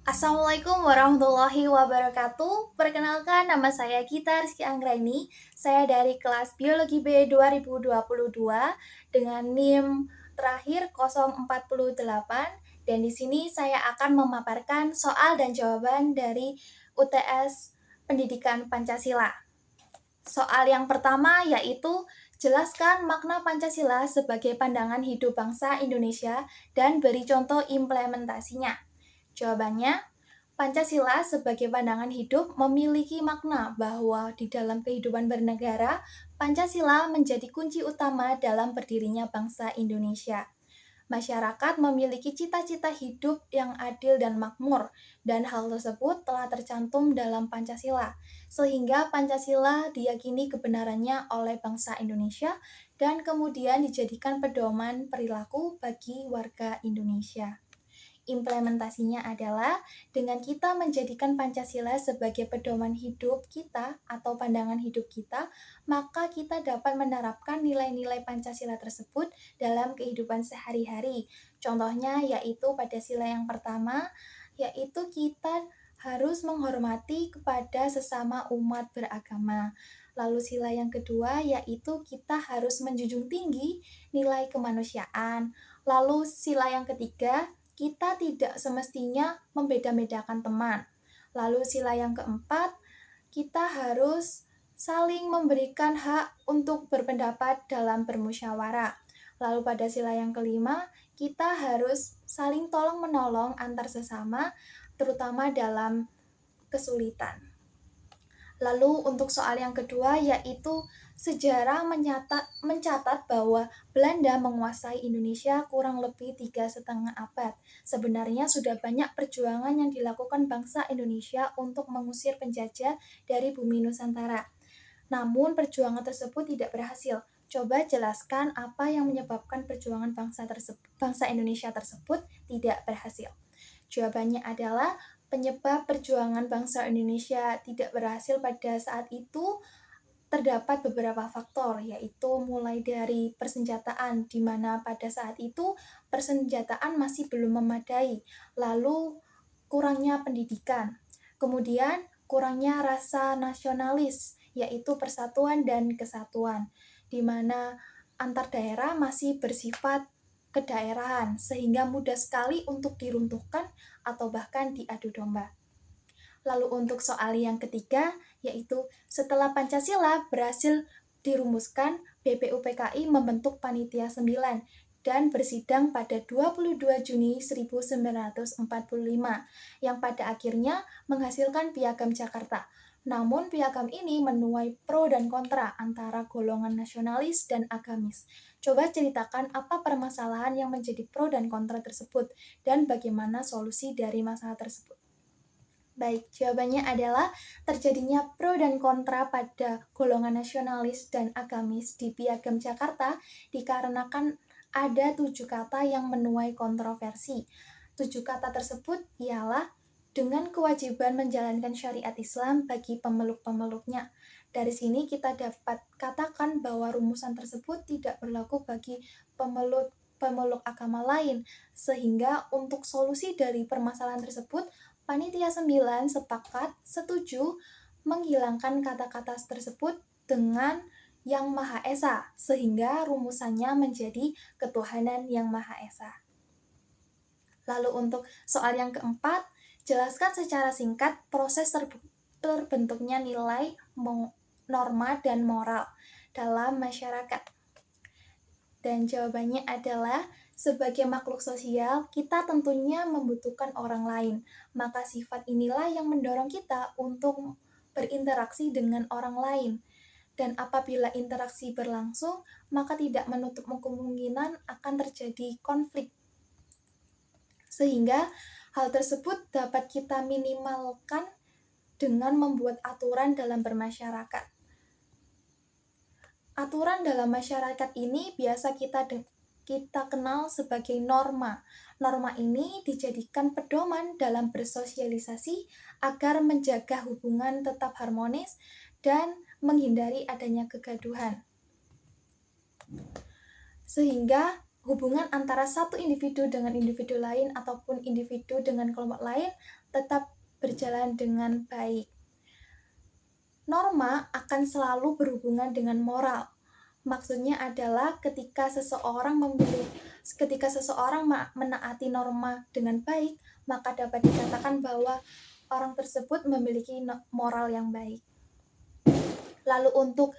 Assalamualaikum warahmatullahi wabarakatuh. Perkenalkan, nama saya Gita Rizky Anggraini. Saya dari kelas Biologi B 2022 dengan NIM terakhir 048, dan di sini saya akan memaparkan soal dan jawaban dari UTS Pendidikan Pancasila. Soal yang pertama yaitu jelaskan makna Pancasila sebagai pandangan hidup bangsa Indonesia dan beri contoh implementasinya. Jawabannya, Pancasila sebagai pandangan hidup memiliki makna bahwa di dalam kehidupan bernegara, Pancasila menjadi kunci utama dalam berdirinya bangsa Indonesia. Masyarakat memiliki cita-cita hidup yang adil dan makmur, dan hal tersebut telah tercantum dalam Pancasila, sehingga Pancasila diyakini kebenarannya oleh bangsa Indonesia dan kemudian dijadikan pedoman perilaku bagi warga Indonesia. Implementasinya adalah dengan kita menjadikan Pancasila sebagai pedoman hidup kita atau pandangan hidup kita, maka kita dapat menerapkan nilai-nilai Pancasila tersebut dalam kehidupan sehari-hari. Contohnya yaitu pada sila yang pertama, yaitu kita harus menghormati kepada sesama umat beragama. Lalu sila yang kedua yaitu kita harus menjunjung tinggi nilai kemanusiaan. Lalu sila yang ketiga, kita tidak semestinya membeda-bedakan teman. Lalu sila yang keempat, kita harus saling memberikan hak untuk berpendapat dalam bermusyawarah. Lalu pada sila yang kelima, kita harus saling tolong-menolong antar sesama, terutama dalam kesulitan. Lalu untuk soal yang kedua yaitu sejarah mencatat bahwa Belanda menguasai Indonesia kurang lebih 3,5 abad. Sebenarnya sudah banyak perjuangan yang dilakukan bangsa Indonesia untuk mengusir penjajah dari bumi Nusantara. Namun perjuangan tersebut tidak berhasil. Coba jelaskan apa yang menyebabkan perjuangan bangsa Indonesia tersebut tidak berhasil. Jawabannya adalah penyebab perjuangan bangsa Indonesia tidak berhasil pada saat itu terdapat beberapa faktor, yaitu mulai dari persenjataan, di mana pada saat itu persenjataan masih belum memadai, lalu kurangnya pendidikan, kemudian kurangnya rasa nasionalis, yaitu persatuan dan kesatuan, di mana antar daerah masih bersifat kedaerahan, sehingga mudah sekali untuk diruntuhkan atau bahkan diadu domba. Lalu untuk soal yang ketiga, yaitu setelah Pancasila berhasil dirumuskan, BPUPKI membentuk Panitia 9 dan bersidang pada 22 Juni 1945, yang pada akhirnya menghasilkan Piagam Jakarta. Namun piagam ini menuai pro dan kontra antara golongan nasionalis dan agamis. Coba ceritakan apa permasalahan yang menjadi pro dan kontra tersebut, dan bagaimana solusi dari masalah tersebut. Baik, jawabannya adalah terjadinya pro dan kontra pada golongan nasionalis dan agamis di Piagam Jakarta dikarenakan ada 7 kata yang menuai kontroversi. 7 kata tersebut ialah dengan kewajiban menjalankan syariat Islam bagi pemeluk-pemeluknya. Dari sini kita dapat katakan bahwa rumusan tersebut tidak berlaku bagi pemeluk agama lain, sehingga untuk solusi dari permasalahan tersebut, Panitia 9 setuju menghilangkan kata-kata tersebut dengan Yang Maha Esa, sehingga rumusannya menjadi ketuhanan Yang Maha Esa. Lalu untuk soal yang keempat, jelaskan secara singkat proses terbentuknya nilai, norma, dan moral dalam masyarakat. Dan jawabannya adalah, sebagai makhluk sosial, kita tentunya membutuhkan orang lain. Maka sifat inilah yang mendorong kita untuk berinteraksi dengan orang lain. Dan apabila interaksi berlangsung, maka tidak menutup kemungkinan akan terjadi konflik. Sehingga hal tersebut dapat kita minimalkan dengan membuat aturan dalam bermasyarakat. Aturan dalam masyarakat ini biasa kita kenal sebagai norma. Norma ini dijadikan pedoman dalam bersosialisasi agar menjaga hubungan tetap harmonis dan menghindari adanya kegaduhan. Sehingga hubungan antara satu individu dengan individu lain ataupun individu dengan kelompok lain tetap berjalan dengan baik. Norma akan selalu berhubungan dengan moral. Maksudnya adalah ketika seseorang menaati norma dengan baik, maka dapat dikatakan bahwa orang tersebut memiliki moral yang baik. Lalu untuk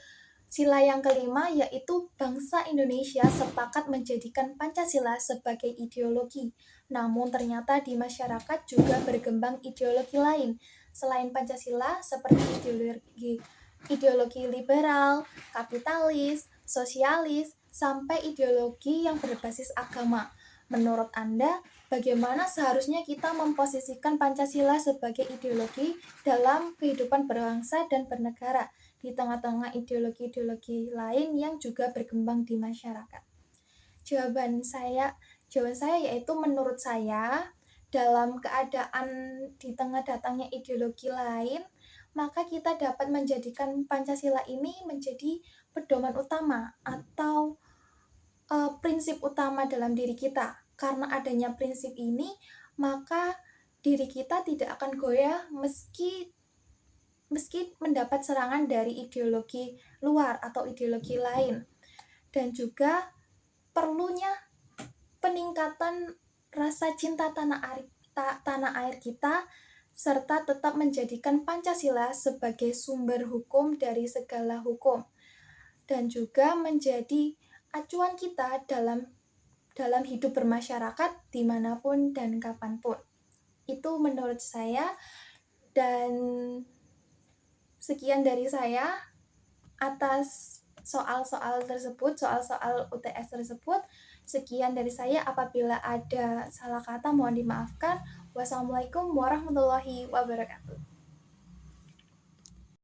sila yang kelima yaitu bangsa Indonesia sepakat menjadikan Pancasila sebagai ideologi. Namun ternyata di masyarakat juga berkembang ideologi lain selain Pancasila seperti ideologi liberal, kapitalis, sosialis, sampai ideologi yang berbasis agama. Menurut Anda, bagaimana seharusnya kita memposisikan Pancasila sebagai ideologi dalam kehidupan berbangsa dan bernegara di tengah-tengah ideologi-ideologi lain yang juga berkembang di masyarakat? Jawaban saya yaitu menurut saya dalam keadaan di tengah datangnya ideologi lain, maka kita dapat menjadikan Pancasila ini menjadi pedoman utama atau prinsip utama dalam diri kita. Karena adanya prinsip ini, maka diri kita tidak akan goyah meski mendapat serangan dari ideologi luar atau ideologi lain. Dan juga perlunya peningkatan rasa cinta tanah air kita, serta tetap menjadikan Pancasila sebagai sumber hukum dari segala hukum, dan juga menjadi acuan kita dalam hidup bermasyarakat dimanapun dan kapanpun. Itu menurut saya, dan sekian dari saya atas soal-soal UTS tersebut. Sekian dari saya, apabila ada salah kata mohon dimaafkan. Wassalamualaikum warahmatullahi wabarakatuh.